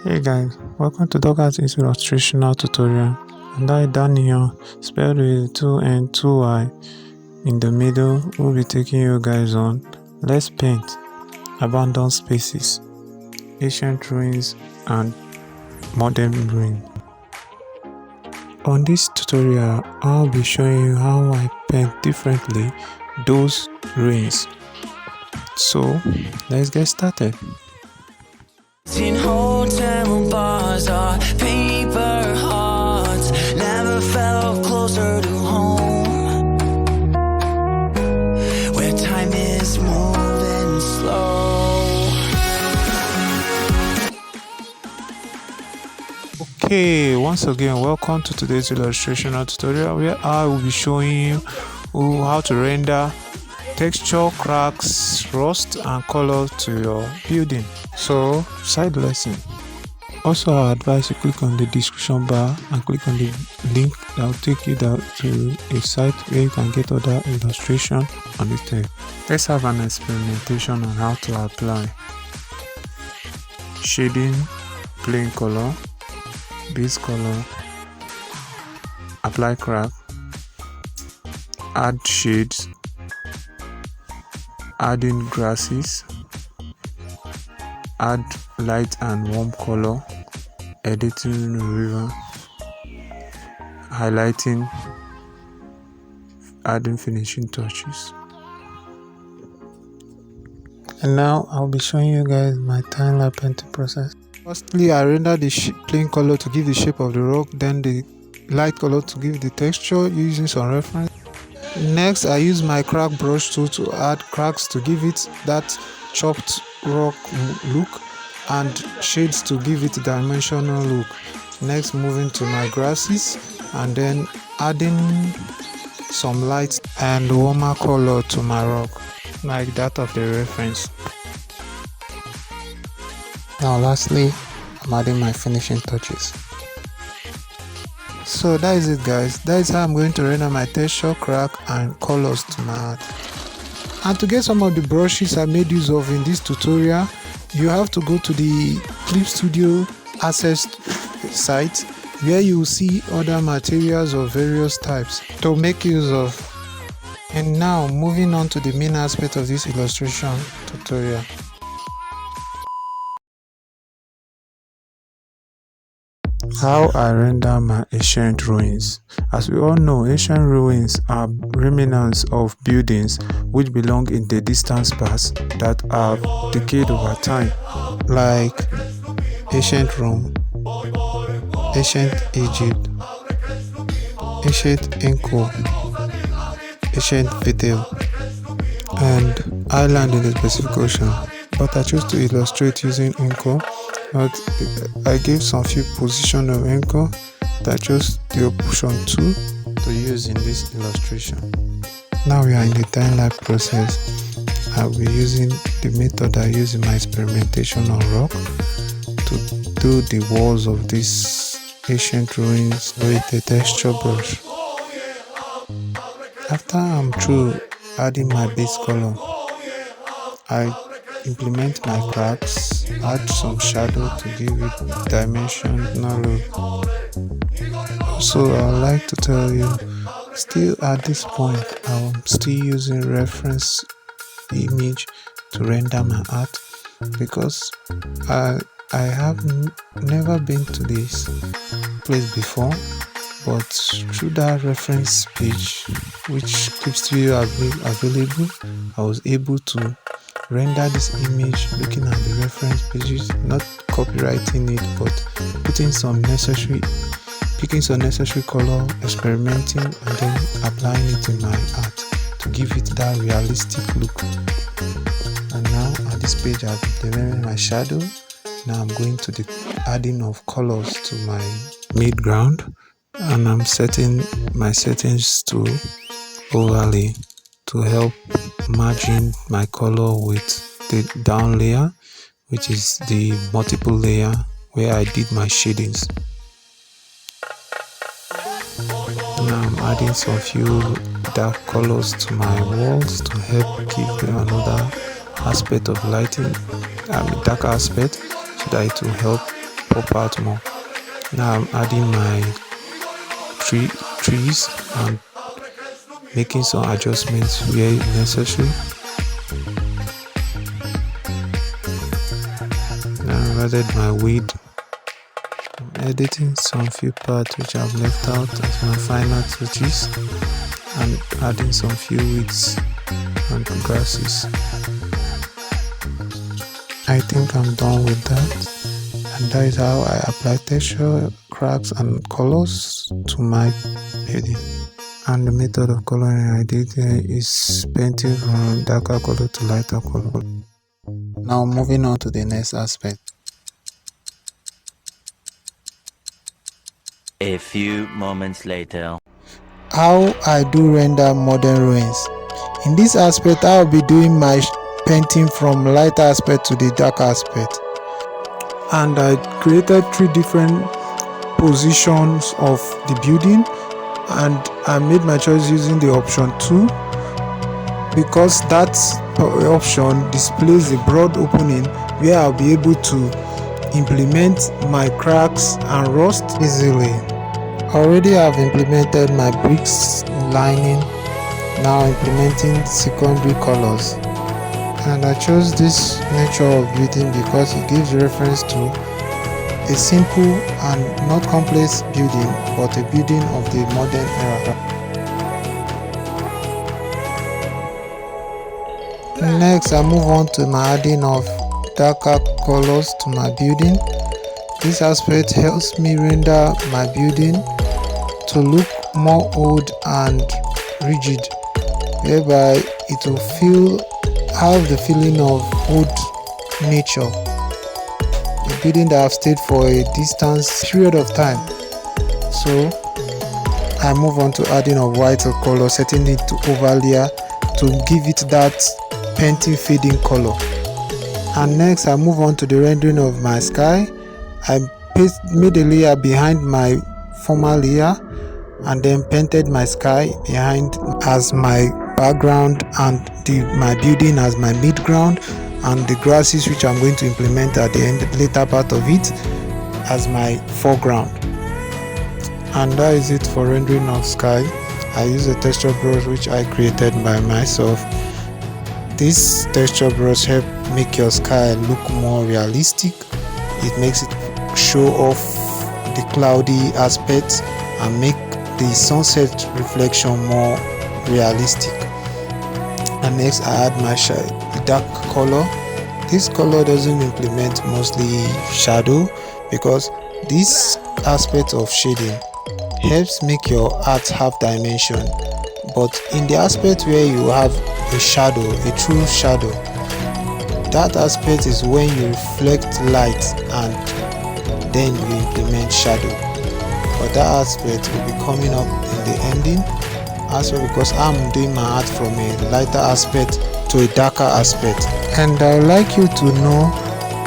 Hey guys, welcome to Dockers Illustrational Tutorial. And I, Daniel, spelled with 2 and 2 Y in the middle, will be taking you guys on Let's Paint Abandoned Spaces, Ancient Ruins and Modern Ruin. On this tutorial, I'll be showing you how I paint differently those ruins. So, let's get started. In hotel bars, our paper hearts never felt closer to home, where time is moving slow. Okay, once again, welcome to today's illustrational tutorial where I will be showing you how to render texture, cracks, rust and color to your building. So, side lesson. Also, I advise you click on the description bar and click on the link that will take you down to a site where you can get other illustration on the tab. Let's have an experimentation on how to apply shading, plain color, base color, apply crack, add shades, adding grasses, add light and warm color, editing river, highlighting, adding finishing touches. And now I'll be showing you guys my timeline painting process. Firstly, I render the plain color to give the shape of the rock, then the light color to give the texture using some reference. Next, I use my crack brush tool to add cracks to give it that chopped rock look and shades to give it dimensional look. Next, moving to my grasses and then adding some light and warmer color to my rock like that of the reference. Now lastly, I'm adding my finishing touches. So that is it guys, that is how I'm going to render my texture, crack and colors to my art. And to get some of the brushes I made use of in this tutorial, you have to go to the Clip Studio Access site where you will see other materials of various types to make use of. And now moving on to the main aspect of this illustration tutorial. How I render my ancient ruins. As we all know, ancient ruins are remnants of buildings which belong in the distant past that have decayed over time, like ancient Rome, ancient Egypt, ancient Inco, ancient Fidel, and Ireland in the Pacific Ocean. But I chose to illustrate using Inco. But I gave some few position of anchor that I chose the option 2 to use in this illustration. Now we are in the timeline process. I'll be using the method I use in my experimentation on rock to do the walls of these ancient ruins with the texture brush. After I'm through adding my base color, I implement my cracks, add some shadow to give it dimensional look. So I would like to tell you, still at this point, I'm still using reference image to render my art because I have never been to this place before, but through that reference page which keeps you available, I was able to render this image looking at the reference pages, not copywriting it but picking some necessary color, experimenting and then applying it in my art to give it that realistic look. And now at this page I've developed my shadow. Now I'm going to the adding of colors to my midground and I'm setting my settings to overlay to help merging my color with the down layer, which is the multiple layer where I did my shadings. Now I'm adding some few dark colors to my walls to help give them another aspect of lighting, dark aspect, so that it will help pop out more. Now I'm adding my trees and making some adjustments where necessary. Now I've added my weed. I'm editing some few parts which I've left out as my final touches and adding some few weeds and grasses. I think I'm done with that, and that is how I apply texture, cracks and colors to my building. And the method of coloring I did here is painting from darker color to lighter color. Now moving on to the next aspect. A few moments later. How I do render modern ruins. In this aspect, I will be doing my painting from lighter aspect to the darker aspect. And I created 3 different positions of the building, and I made my choice using the option 2 because that option displays a broad opening where I'll be able to implement my cracks and rust easily. Already I've implemented my bricks lining, now implementing secondary colors. And I chose this nature of building because it gives reference to a simple and not complex building, but a building of the modern era. Next, I move on to my adding of darker colors to my building. This aspect helps me render my building to look more old and rigid, whereby it will have the feeling of old nature, a building that have stayed for a distance period of time. So I move on to adding of white color, setting it to overlayer to give it that painting fading color. And next I move on to the rendering of my sky. I made a layer behind my former layer and then painted my sky behind as my background and my building as my midground, and the grasses which I'm going to implement at the later part of it as my foreground. And that is it for rendering of sky. I use a texture brush which I created by myself. This texture brush helps make your sky look more realistic. It makes it show off the cloudy aspects and make the sunset reflection more realistic. And next I add my dark color. This color doesn't implement mostly shadow because this aspect of shading helps make your art have dimension, but in the aspect where you have a shadow, a true shadow, that aspect is when you reflect light and then you implement shadow. But that aspect will be coming up in the ending aspect because I'm doing my art from a lighter aspect to a darker aspect. And I would like you to know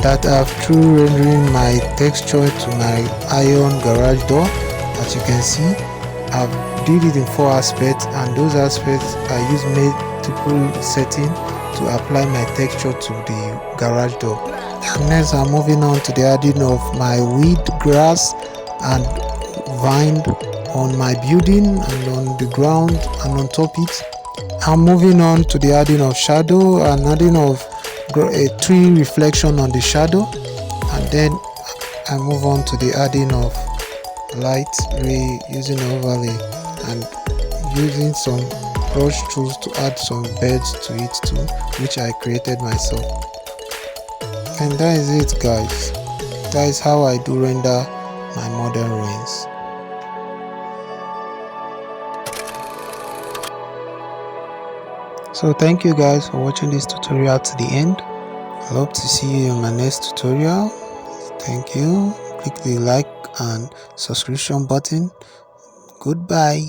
that after rendering my texture to my iron garage door, as you can see, I've did it in 4 aspects, and those aspects I use multiple setting to apply my texture to the garage door. And next I'm moving on to the adding of my weed, grass and vine on my building and on the ground and on top it. I'm moving on to the adding of shadow and adding of a tree reflection on the shadow, and then I move on to the adding of light ray using overlay and using some brush tools to add some birds to it too, which I created myself. And that is it, guys. That is how I do render my modern ruins. So thank you guys for watching this tutorial to the end. I hope to see you in my next tutorial. Thank you. Click the like and subscription button. Goodbye.